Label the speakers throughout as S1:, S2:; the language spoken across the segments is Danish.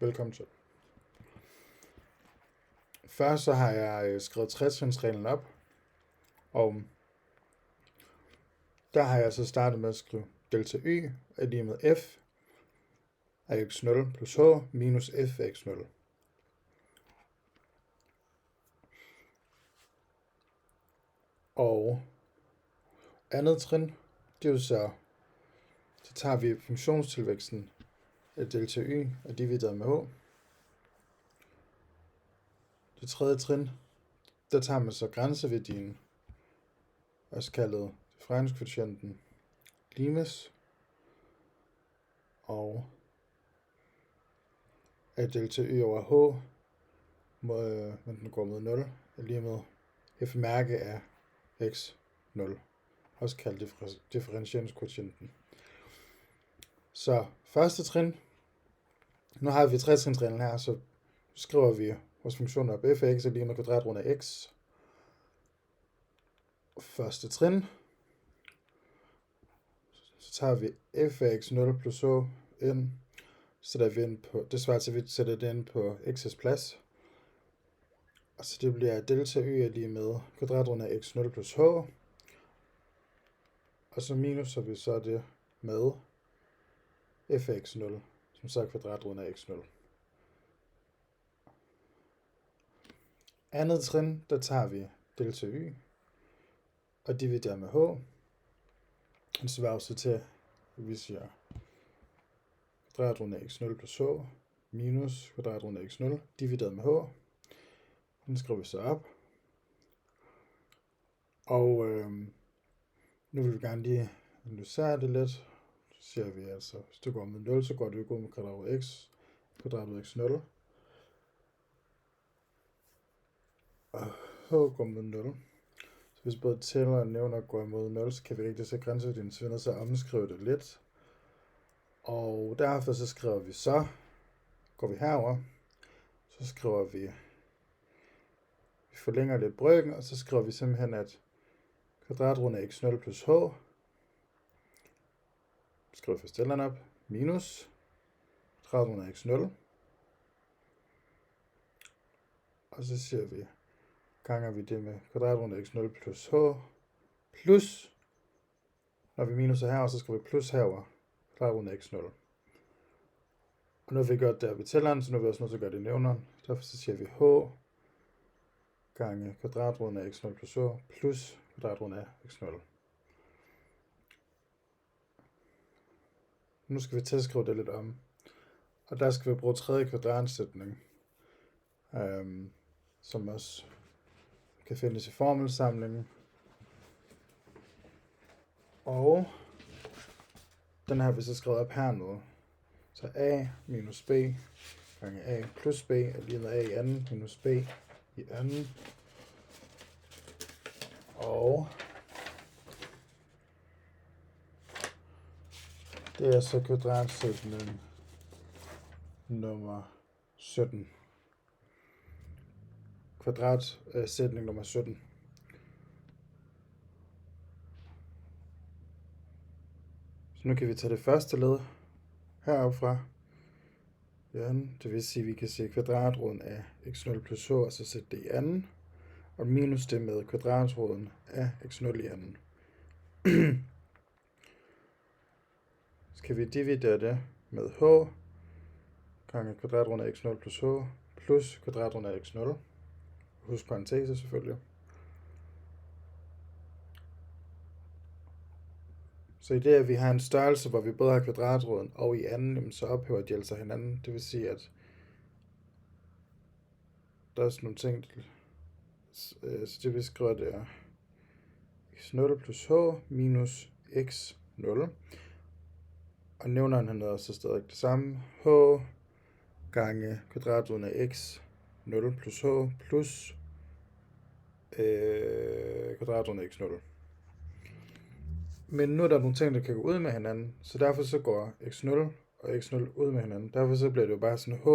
S1: Velkommen til. Først så har jeg skrevet tretrinsreglen op, og der har jeg så startet med at skrive delta y er lige med f af x0 plus h minus f af x0. Og andet trin, det er jo så tager vi funktionstilvæksten af delta y er divideret med h. Det tredje trin, der tager man så grænseværdien, også kaldet differenskvotienten limes, og at delta y over h, når den går mod 0, er lige med f mærke af x0, også kaldet differentiationskvotienten. Så første trin, nu har vi tretrinsreglen her, så skriver vi vores funktion op f af x er lige med kvadratrund af x. Første trin, så tager vi f af x0 plus h ind, sætter vi ind på, det svarer til, at vi sætter det ind på x's plads. Og så det bliver delta y er lige med kvadratrund af x0 plus h. Og så minuser vi så det med f af x0, som så er kvadratrund af x0. Andet trin, der tager vi delta y og dividerer med h. Det svarer så til, at vi siger kvadratrund af x0 plus h minus kvadratrund af x0 divideret med h. Den skriver vi så op. Og nu vil vi gerne lige analysere det lidt. Så siger vi altså, hvis det går med 0, så går det jo ud med kvadrat af x, kvadrat af x0. Og h går med 0. Så hvis både tæller og nævner går imod 0, så kan vi rigtig se grænseværdien, så vi er nødt til at omskrive det lidt. Og derfor så skriver vi så, går vi herover, så skriver vi forlænger lidt brøken, og så skriver vi simpelthen, at kvadratrund af x0 plus h, skriver vi forstilleren op, minus kvadratrund af x0, og så siger vi, ganger vi det med kvadratrund af x0 plus h, plus, når vi minuser herover, så skriver vi plus herover, kvadratrund af x0. Og nu har vi gjort det her ved tælleren, så nu er vi også nødt til at gøre det i nævneren. Derfor så siger vi h gange kvadratrund af x0 plus h plus kvadratrund af x0. Nu skal vi tilskrive det lidt om. Og der skal vi bruge tredje kvadratsætning, som også kan findes i formelsamlingen. Og den har vi så skrevet op hernede. Så a minus b gange a plus b er lige med a i anden minus b i anden. Og det er så kvadratsætning nummer 17. Kvadratsætning nummer 17. Så nu kan vi tage det første led heroppe fra. Ja, det vil sige, at vi kan se kvadratroden af x0 plus h, og så sætte det i anden. Og minus det med kvadratroden af x0 i anden. Så kan vi dividere det med h gange kvadratroden af x0 plus h plus kvadratroden af x0. Husk parentese selvfølgelig. Så i det, at vi har en størrelse, hvor vi både har kvadratroden og i anden, så ophæver de altså hinanden. Det vil sige, at der er sådan nogle ting, så det vi skriver, det er x0 plus h minus x0. Og nævneren han er så stadig det samme. H gange kvadratroden af x0 plus h plus kvadratroden af x0. Men nu er der nogle ting, der kan gå ud med hinanden, så derfor så går x0 og x0 ud med hinanden. Derfor så bliver det jo bare sådan h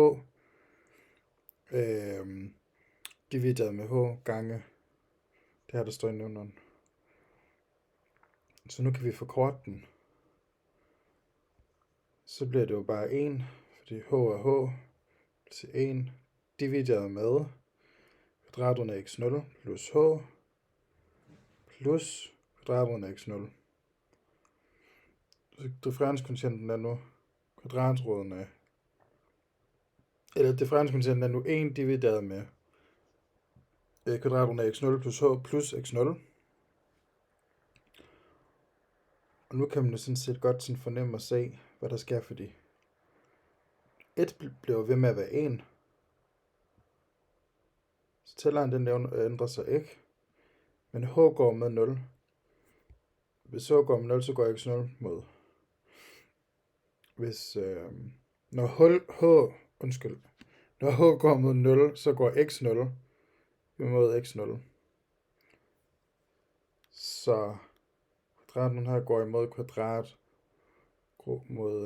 S1: divideret med h gange det her, der står i nævneren. Så nu kan vi forkorte den. Så bliver det jo bare 1, fordi h er h, til 1 divideret med kvadratroden af x0 plus h plus kvadratroden af x0. Så differenskvotienten er nu kvadratroden af, eller differenskvotienten er nu 1 divideret med kvadratroden af x0 plus h plus x0. Og nu kan man jo sådan set godt sådan fornemme og se, hvad der sker, fordi 1 bliver ved med at være 1. Så tælleren den ændrer sig ikke. Men h går med 0. Hvis h går med 0, så går x0 mod. Hvis, når h går mod 0, så går x0 mod x0. Så kvadraten her går imod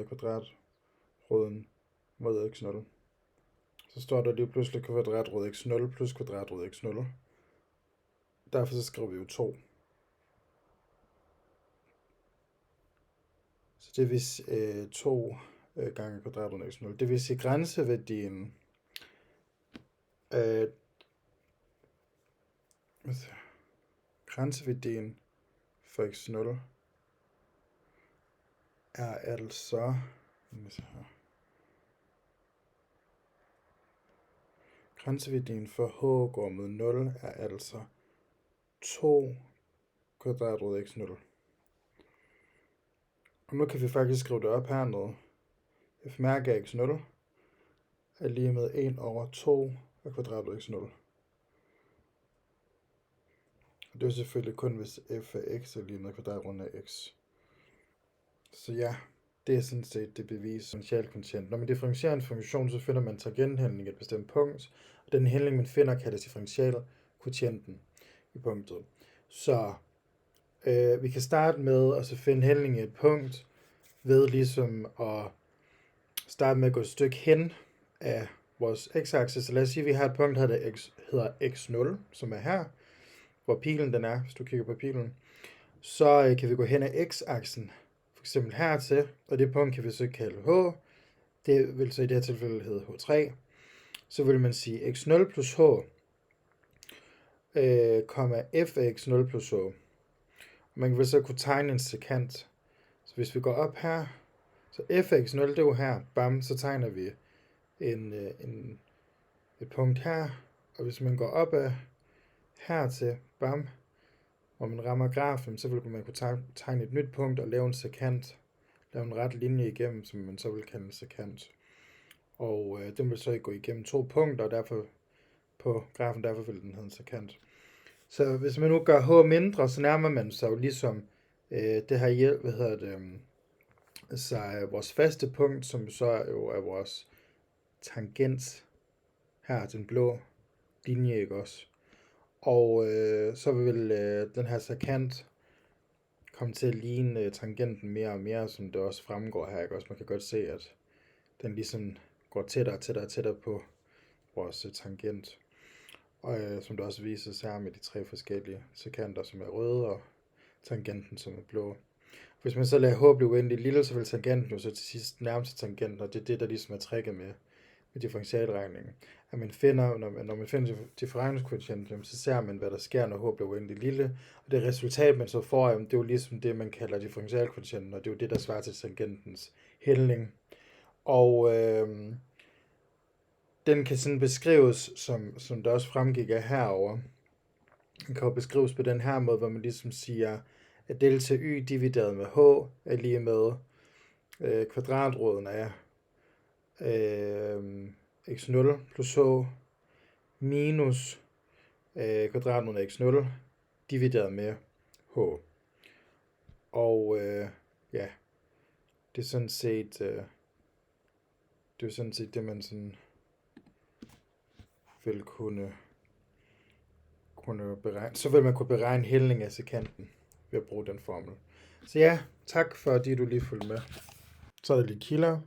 S1: kvadratroden mod x0. Så står der lige pludselig kvadratrod x0 plus kvadratrod x0. Derfor så skriver vi jo 2. Så det vil 2 gange kvadratroden af x0. Det vil sige grænseværdien for x0 er altså grænseværdien for h går mod 0 er altså 2 kvadratrod af x0. Og nu kan vi faktisk skrive det op hernede. F mærke af x0 er lige med 1 over 2 af kvadratrod af x0. Og det er selvfølgelig kun, hvis f af x er lige med kvadratroden af x. Så ja, det er sådan set det bevis differentialkvotient. Når man differentierer en funktion, så finder man tangenthældning i et bestemt punkt, og den hældning, man finder, kaldes differentialkvotienten i punktet. Så vi kan starte med at finde hældning i et punkt, ved ligesom at starte med at gå et stykke hen af vores x-akse. Så lad os sige, at vi har et punkt, der hedder x0, som er her, hvor pilen den er, hvis du kigger på pilen. Så kan vi gå hen af x-aksen, for eksempel hertil, og det punkt kan vi så kalde h. Det vil så i det her tilfælde hedde h3. Så vil man sige x0 plus h, f af x0 plus h. Man vil så kunne tegne en sekant. Så hvis vi går op her, så f af x0, det er jo her, bam, så tegner vi et punkt her. Og hvis man går op af hertil, bam, hvor man rammer grafen, så vil man kunne tegne et nyt punkt og lave en sekant, lave en ret linje igennem, som man så vil kalde en sekant. Og den vil så gå igennem 2 punkter, og derfor på grafen, derfor vil den hedde en sekant. Så hvis man nu gør h mindre, så nærmer man sig jo ligesom det her vores faste punkt, som så jo er vores tangent her, den blå linje, ikke også? Og så vil den her sekant komme til at ligne tangenten mere og mere, som det også fremgår her, ikke også? Man kan godt se, at den ligesom går tættere på vores tangent. Og som det også vises her med de 3 forskellige sekanter, som er røde, og tangenten, som er blå. Hvis man så lader h blive uendelig lille, så vil tangenten jo så til sidst nærme sig tangenten, og det er det, der ligesom er tricket med differentialregningen. At man finder, når man finder differentialkvotienten, så ser man, hvad der sker, når h bliver uendelig lille. Og det resultat, man så får, det er jo ligesom det, man kalder differentialkvotienten, og det er jo det, der svarer til tangentens hældning. Og den kan sådan beskrives, som der også fremgik af herover. Den kan jo beskrives på den her måde, hvor man ligesom siger, at delta y divideret med h er lige med kvadratroden af x0 plus h minus kvadratroden af x0 divideret med h. Og ja, det er sådan set det, man sådan vil kunne beregne. Så vil man kunne beregne hældning af sekanten ved at bruge den formel. Så ja, tak fordi du lige fulgte med. Så er der lige kilder.